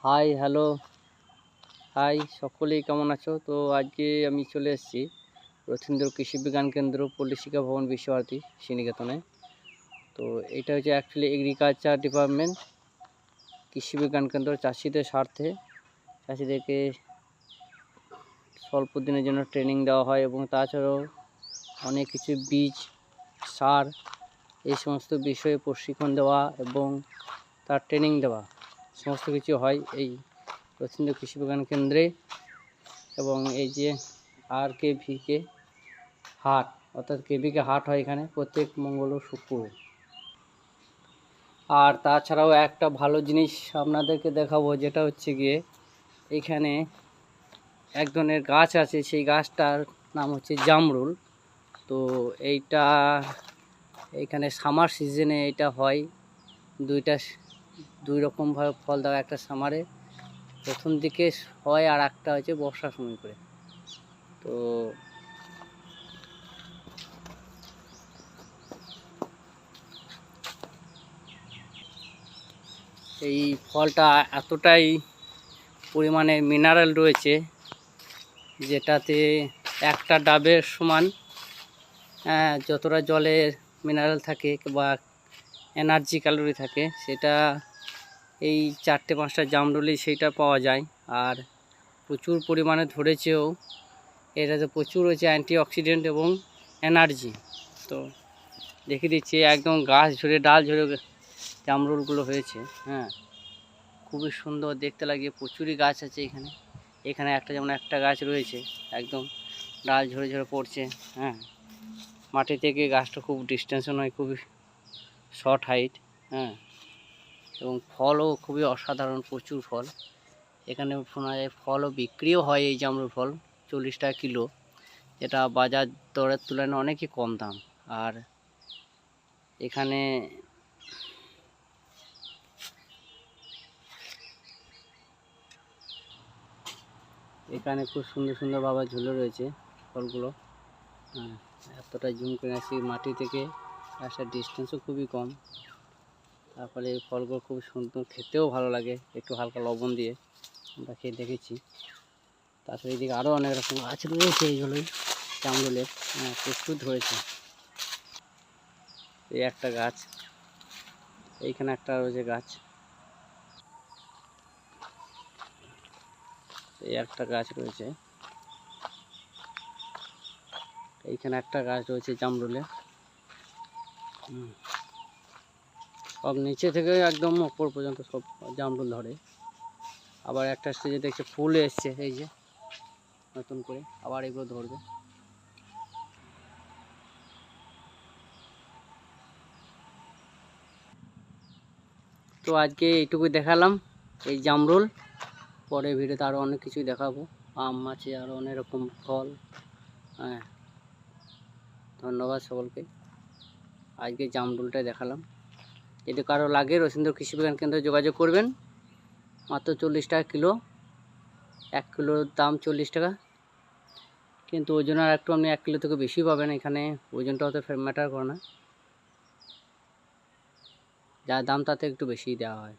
Hi hello hi, সকলেই কেমন আছো? তো আজকে আমি চলে এসেছি রথীন্দ্র কৃষি বিজ্ঞান কেন্দ্র পল্লী শিক্ষা ভবন বিশ্বভারতী শ্রীনিকেতনে। তো এটা হচ্ছে অ্যাকচুয়ালি এগ্রিকালচার ডিপার্টমেন্ট, কৃষি বিজ্ঞান কেন্দ্র। চাষিদের স্বার্থে চাষিদেরকে স্বল্প দিনের জন্য ট্রেনিং দেওয়া হয় এবং তাছাড়াও অনেক কিছু বীজ, সার, এই সমস্ত বিষয়ে প্রশিক্ষণ দেওয়া এবং তার ট্রেনিং দেওয়া সমস্ত কিছু হয় এই রথীন্দ্র কৃষি বিজ্ঞান কেন্দ্রে। এবং এই যে RKVK হাট, অর্থাৎ কেভিকে হাট হয় এখানে প্রত্যেক মঙ্গল ও শুক্র। আর তাছাড়াও একটা ভালো জিনিস আপনাদেরকে দেখাবো, যেটা হচ্ছে গিয়ে এখানে এক ধরনের গাছ আছে, সেই গাছটার নাম হচ্ছে জামরুল। তো এইটা এইখানে সামার সিজনে এটা হয়, দুই রকমভাবে ফল দেওয়া, একটা সামারে প্রথম দিকে হয় আর একটা হচ্ছে বর্ষার সময় করে। তো এই ফলটা এতটাই পরিমাণে মিনারেল রয়েছে, যেটাতে একটা ডাবের সমান যতটা জলের মিনারেল থাকে বা এনার্জি ক্যালোরি থাকে, সেটা এই 4-5টা জামরুলি সেইটা পাওয়া যায়। আর প্রচুর পরিমাণে ধরেছেও, এটাতে প্রচুর রয়েছে অ্যান্টিঅক্সিডেন্ট এবং এনার্জি। তো দেখে দিচ্ছি, একদম গাছ ঝরে ডাল ঝরে জামরুলগুলো হয়েছে। খুবই সুন্দর দেখতে লাগে, প্রচুরই গাছ আছে এখানে। এখানে যেমন একটা গাছ রয়েছে, একদম ডাল ঝরে ঝরে পড়ছে। মাটি থেকে গাছটা খুব ডিস্টেন্সও নয়, খুবই শর্ট হাইট। এবং ফলও খুবই অসাধারণ, প্রচুর ফল এখানে। শোনা যায় ফলও বিক্রিও হয়, এই জামরুল ফল 40 টাকা কিলো, যেটা বাজার দরের তুলনায় অনেকই কম দাম। আর এখানে খুব সুন্দর সুন্দরভাবে ঝুলে রয়েছে ফলগুলো। এতটা জুম করে আসি, মাটি থেকে গাছটার ডিস্টেন্সও খুবই কম। তারপরে এই ফলগুলো খুব সুন্দর, খেতেও ভালো লাগে, একটু হালকা লবণ দিয়ে আমরা খেয়ে দেখেছি। তারপরে এদিকে আরও অনেক রকম গাছ রয়েছে, এইগুলোই জামরুলের প্রচুর ধরেছে। এই একটা গাছ, এইখানে একটা রয়েছে গাছ, এই একটা গাছ রয়েছে, এইখানে একটা গাছ রয়েছে জামরুলের। সব নিচে থেকে একদম উপর পর্যন্ত সব জামরুল ধরে। আবার একটা স্টেজে দেখছে ফুল এসছে, এই যে নতুন করে আবার এগুলো ধরবে। তো আজকে এইটুকুই দেখালাম এই জামরুল। পরে ভিডিওতে আরও অনেক কিছুই দেখাবো, আম আছে, আরও অনেক রকম ফল। ধন্যবাদ সকলকে। আজকে জামরুলটাই দেখালাম। যদি কারো লাগে রথীন্দ্র কৃষি বিজ্ঞান কেন্দ্রে যোগাযোগ করবেন। মাত্র 40 টাকা কিলো, 1 কিলোর দাম 40 টাকা, কিন্তু ওজন আর একটু আপনি 1 কিলো থেকে বেশি পাবেন এখানে। ওজনটা অত ম্যাটার করে না, যা দাম তাতে একটু বেশিই দেওয়া হয়।